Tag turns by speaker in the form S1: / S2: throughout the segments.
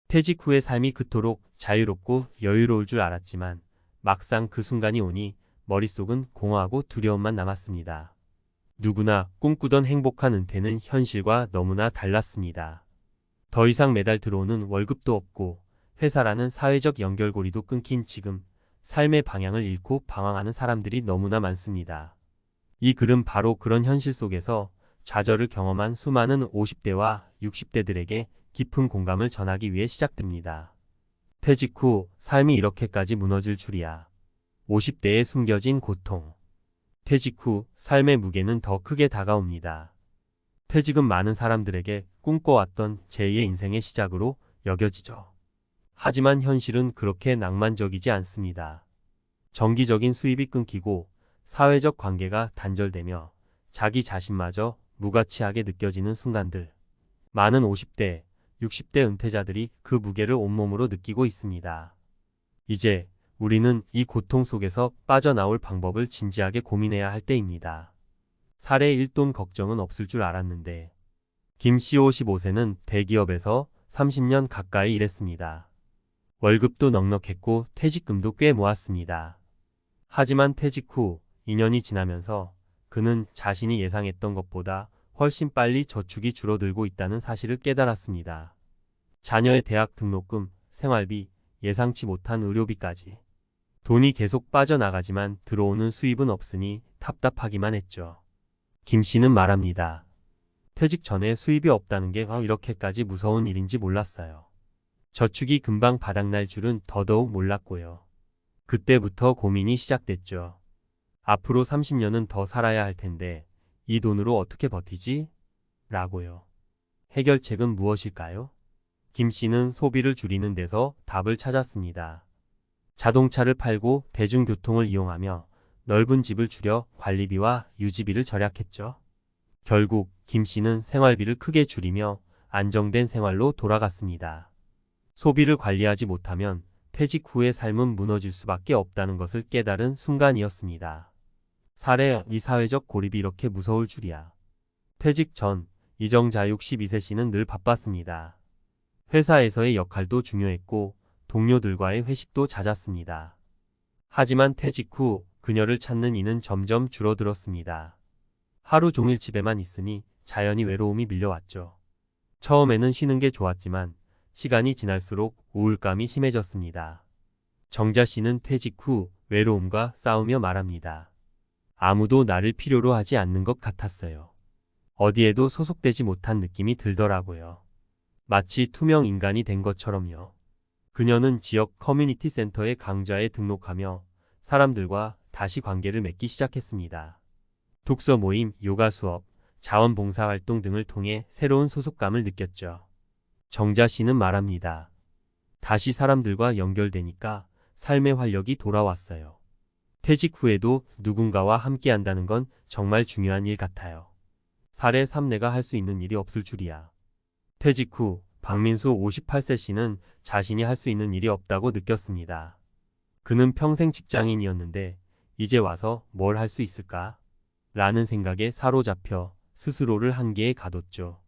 S1: 퇴직 후의 삶이 그토록 자유롭고 여유로울 줄 알았지만 막상 그 순간이 오니 머릿속은 공허하고 두려움만 남았습니다. 누구나 꿈꾸던 행복한 은퇴는 현실과 너무나 달랐습니다. 더 이상 매달 들어오는 월급도 없고 회사라는 사회적 연결고리도 끊긴 지금 삶의 방향을 잃고 방황하는 사람들이 너무나 많습니다. 이 글은 바로 그런 현실 속에서 좌절을 경험한 수많은 50대와 60대들에게 깊은 공감을 전하기 위해 시작됩니다. 퇴직 후 삶이 이렇게까지 무너질 줄이야. 50대에 숨겨진 고통. 퇴직 후 삶의 무게는 더 크게 다가옵니다. 퇴직은 많은 사람들에게 꿈꿔왔던 제2의 인생의 시작으로 여겨지죠. 하지만 현실은 그렇게 낭만적이지 않습니다. 정기적인 수입이 끊기고 사회적 관계가 단절되며 자기 자신마저 무가치하게 느껴지는 순간들. 많은 50대, 60대 은퇴자들이 그 무게를 온몸으로 느끼고 있습니다. 이제 우리는 이 고통 속에서 빠져나올 방법을 진지하게 고민해야 할 때입니다. 살해 일돈 걱정은 없을 줄 알았는데 김씨 55세는 대기업에서 30년 가까이 일했습니다. 월급도 넉넉했고 퇴직금도 꽤 모았습니다. 하지만 퇴직 후 2년이 지나면서 그는 자신이 예상했던 것보다 훨씬 빨리 저축이 줄어들고 있다는 사실을 깨달았습니다. 자녀의 대학 등록금, 생활비, 예상치 못한 의료비까지. 돈이 계속 빠져나가지만 들어오는 수입은 없으니 답답하기만 했죠. 김 씨는 말합니다. 퇴직 전에 수입이 없다는 게 이렇게까지 무서운 일인지 몰랐어요. 저축이 금방 바닥날 줄은 더더욱 몰랐고요. 그때부터 고민이 시작됐죠. 앞으로 30년은 더 살아야 할 텐데 이 돈으로 어떻게 버티지? 라고요. 해결책은 무엇일까요? 김 씨는 소비를 줄이는 데서 답을 찾았습니다. 자동차를 팔고 대중교통을 이용하며 넓은 집을 줄여 관리비와 유지비를 절약했죠. 결국 김 씨는 생활비를 크게 줄이며 안정된 생활로 돌아갔습니다. 소비를 관리하지 못하면 퇴직 후의 삶은 무너질 수밖에 없다는 것을 깨달은 순간이었습니다. 이 사회적 고립이 이렇게 무서울 줄이야. 퇴직 전 이정자 62세 씨는 늘 바빴습니다. 회사에서의 역할도 중요했고 동료들과의 회식도 잦았습니다. 하지만 퇴직 후 그녀를 찾는 이는 점점 줄어들었습니다. 하루 종일 집에만 있으니 자연히 외로움이 밀려왔죠. 처음에는 쉬는 게 좋았지만 시간이 지날수록 우울감이 심해졌습니다. 정자 씨는 퇴직 후 외로움과 싸우며 말합니다. 아무도 나를 필요로 하지 않는 것 같았어요. 어디에도 소속되지 못한 느낌이 들더라고요. 마치 투명 인간이 된 것처럼요. 그녀는 지역 커뮤니티 센터에 강좌에 등록하며 사람들과 다시 관계를 맺기 시작했습니다. 독서 모임, 요가 수업, 자원봉사 활동 등을 통해 새로운 소속감을 느꼈죠. 정자 씨는 말합니다. 다시 사람들과 연결되니까 삶의 활력이 돌아왔어요. 퇴직 후에도 누군가와 함께한다는 건 정말 중요한 일 같아요. 살해 3내가 할 수 있는 일이 없을 줄이야. 퇴직 후 박민수 58세 씨는 자신이 할 수 있는 일이 없다고 느꼈습니다. 그는 평생 직장인이었는데 이제 와서 뭘 할 수 있을까? 라는 생각에 사로잡혀 스스로를 한계에 가뒀죠.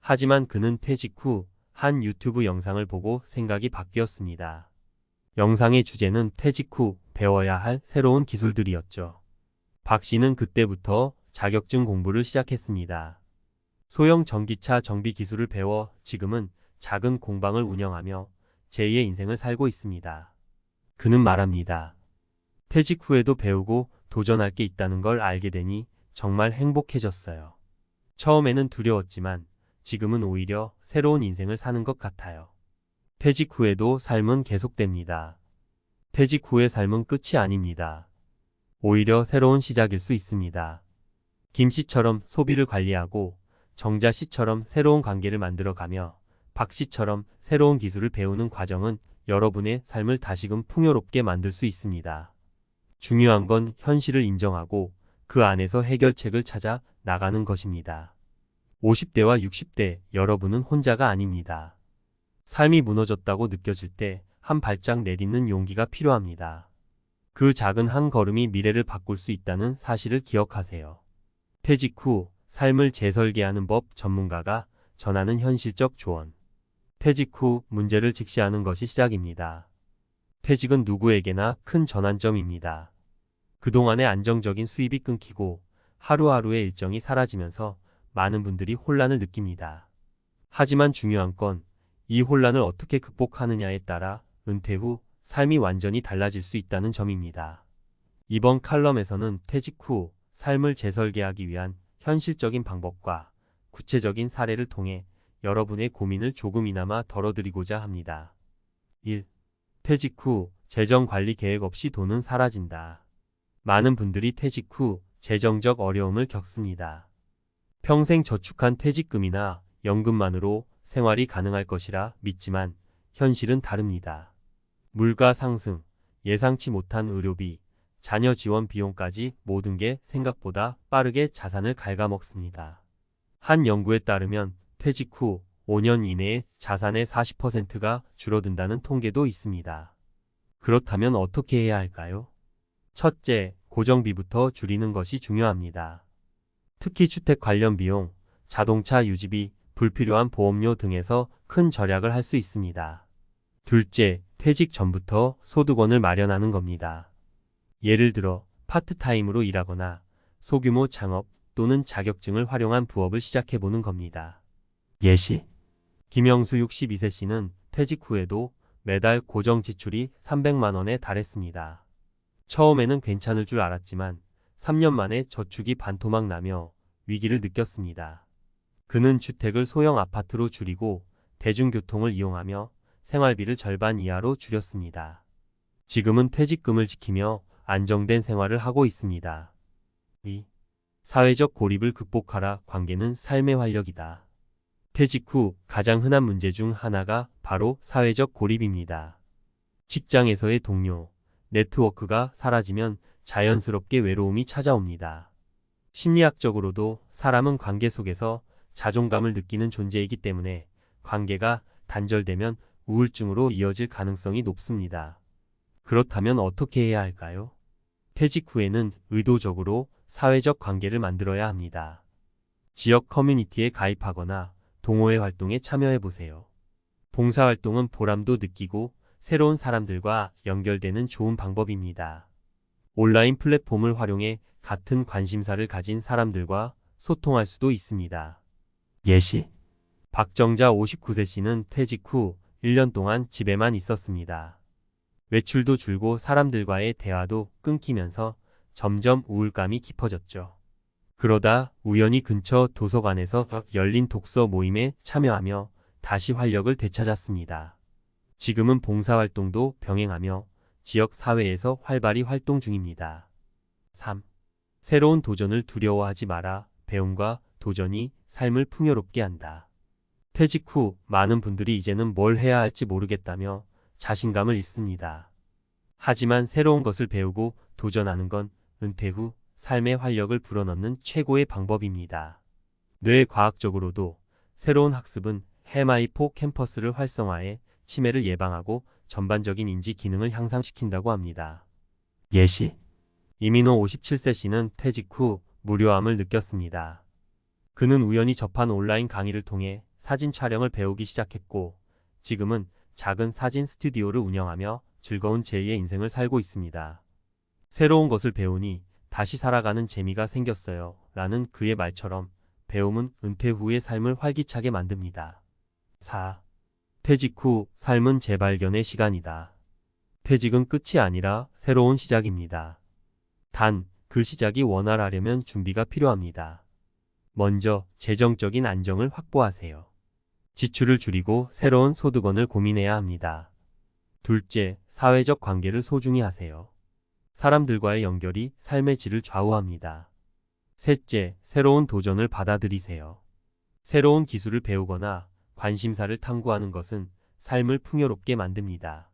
S1: 하지만 그는 퇴직 후 한 유튜브 영상을 보고 생각이 바뀌었습니다. 영상의 주제는 퇴직 후 배워야 할 새로운 기술들이었죠. 박 씨는 그때부터 자격증 공부를 시작했습니다. 소형 전기차 정비 기술을 배워 지금은 작은 공방을 운영하며 제2의 인생을 살고 있습니다. 그는 말합니다. 퇴직 후에도 배우고 도전할 게 있다는 걸 알게 되니 정말 행복해졌어요. 처음에는 두려웠지만 지금은 오히려 새로운 인생을 사는 것 같아요. 퇴직 후에도 삶은 계속됩니다. 퇴직 후의 삶은 끝이 아닙니다. 오히려 새로운 시작일 수 있습니다. 김 씨처럼 소비를 관리하고 정자 씨처럼 새로운 관계를 만들어가며 박 씨처럼 새로운 기술을 배우는 과정은 여러분의 삶을 다시금 풍요롭게 만들 수 있습니다. 중요한 건 현실을 인정하고 그 안에서 해결책을 찾아 나가는 것입니다. 50대와 60대 여러분은 혼자가 아닙니다. 삶이 무너졌다고 느껴질 때 한 발짝 내딛는 용기가 필요합니다. 그 작은 한 걸음이 미래를 바꿀 수 있다는 사실을 기억하세요. 퇴직 후 삶을 재설계하는 법 전문가가 전하는 현실적 조언. 퇴직 후 문제를 직시하는 것이 시작입니다. 퇴직은 누구에게나 큰 전환점입니다. 그동안의 안정적인 수입이 끊기고 하루하루의 일정이 사라지면서 많은 분들이 혼란을 느낍니다. 하지만 중요한 건 이 혼란을 어떻게 극복하느냐에 따라 은퇴 후 삶이 완전히 달라질 수 있다는 점입니다. 이번 칼럼에서는 퇴직 후 삶을 재설계하기 위한 현실적인 방법과 구체적인 사례를 통해 여러분의 고민을 조금이나마 덜어드리고자 합니다. 1. 퇴직 후 재정 관리 계획 없이 돈은 사라진다. 많은 분들이 퇴직 후 재정적 어려움을 겪습니다. 평생 저축한 퇴직금이나 연금만으로 생활이 가능할 것이라 믿지만 현실은 다릅니다. 물가 상승, 예상치 못한 의료비, 자녀 지원 비용까지 모든 게 생각보다 빠르게 자산을 갉아먹습니다. 한 연구에 따르면 퇴직 후 5년 이내에 자산의 40%가 줄어든다는 통계도 있습니다. 그렇다면 어떻게 해야 할까요? 첫째, 고정비부터 줄이는 것이 중요합니다. 특히 주택 관련 비용, 자동차 유지비, 불필요한 보험료 등에서 큰 절약을 할 수 있습니다. 둘째, 퇴직 전부터 소득원을 마련하는 겁니다. 예를 들어 파트타임으로 일하거나 소규모 창업 또는 자격증을 활용한 부업을 시작해보는 겁니다. 예시: 김영수 62세 씨는 퇴직 후에도 매달 고정 지출이 300만 원에 달했습니다. 처음에는 괜찮을 줄 알았지만 3년 만에 저축이 반토막 나며 위기를 느꼈습니다. 그는 주택을 소형 아파트로 줄이고 대중교통을 이용하며 생활비를 절반 이하로 줄였습니다. 지금은 퇴직금을 지키며 안정된 생활을 하고 있습니다. 2. 사회적 고립을 극복하라. 관계는 삶의 활력이다. 퇴직 후 가장 흔한 문제 중 하나가 바로 사회적 고립입니다. 직장에서의 동료, 네트워크가 사라지면 자연스럽게 외로움이 찾아옵니다. 심리학적으로도 사람은 관계 속에서 자존감을 느끼는 존재이기 때문에 관계가 단절되면 우울증으로 이어질 가능성이 높습니다. 그렇다면 어떻게 해야 할까요? 퇴직 후에는 의도적으로 사회적 관계를 만들어야 합니다. 지역 커뮤니티에 가입하거나 동호회 활동에 참여해보세요. 봉사활동은 보람도 느끼고 새로운 사람들과 연결되는 좋은 방법입니다. 온라인 플랫폼을 활용해 같은 관심사를 가진 사람들과 소통할 수도 있습니다. 예시: 박정자 59세 씨는 퇴직 후 1년 동안 집에만 있었습니다. 외출도 줄고 사람들과의 대화도 끊기면서 점점 우울감이 깊어졌죠. 그러다 우연히 근처 도서관에서 열린 독서 모임에 참여하며 다시 활력을 되찾았습니다. 지금은 봉사활동도 병행하며 지역 사회에서 활발히 활동 중입니다. 3. 새로운 도전을 두려워하지 마라. 배움과 도전이 삶을 풍요롭게 한다. 퇴직 후 많은 분들이 이제는 뭘 해야 할지 모르겠다며 자신감을 잃습니다. 하지만 새로운 것을 배우고 도전하는 건 은퇴 후 삶의 활력을 불어넣는 최고의 방법입니다. 뇌과학적으로도 새로운 학습은 해마이포 캠퍼스를 활성화해 치매를 예방하고 전반적인 인지 기능을 향상시킨다고 합니다. 예시: 이민호 57세 씨는 퇴직 후 무료함을 느꼈습니다. 그는 우연히 접한 온라인 강의를 통해 사진 촬영을 배우기 시작했고 지금은 작은 사진 스튜디오를 운영하며 즐거운 제2의 인생을 살고 있습니다. 새로운 것을 배우니 다시 살아가는 재미가 생겼어요. 라는 그의 말처럼 배움은 은퇴 후의 삶을 활기차게 만듭니다. 4. 퇴직 후 삶은 재발견의 시간이다. 퇴직은 끝이 아니라 새로운 시작입니다. 단, 그 시작이 원활하려면 준비가 필요합니다. 먼저 재정적인 안정을 확보하세요. 지출을 줄이고 새로운 소득원을 고민해야 합니다. 둘째, 사회적 관계를 소중히 하세요. 사람들과의 연결이 삶의 질을 좌우합니다. 셋째, 새로운 도전을 받아들이세요. 새로운 기술을 배우거나 관심사를 탐구하는 것은 삶을 풍요롭게 만듭니다.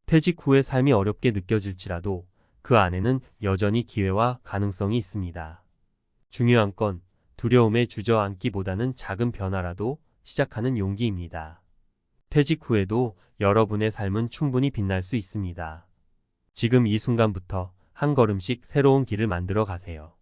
S1: 퇴직 후의 삶이 어렵게 느껴질지라도 그 안에는 여전히 기회와 가능성이 있습니다. 중요한 건 두려움에 주저앉기보다는 작은 변화라도 시작하는 용기입니다. 퇴직 후에도 여러분의 삶은 충분히 빛날 수 있습니다. 지금 이 순간부터 한 걸음씩 새로운 길을 만들어 가세요.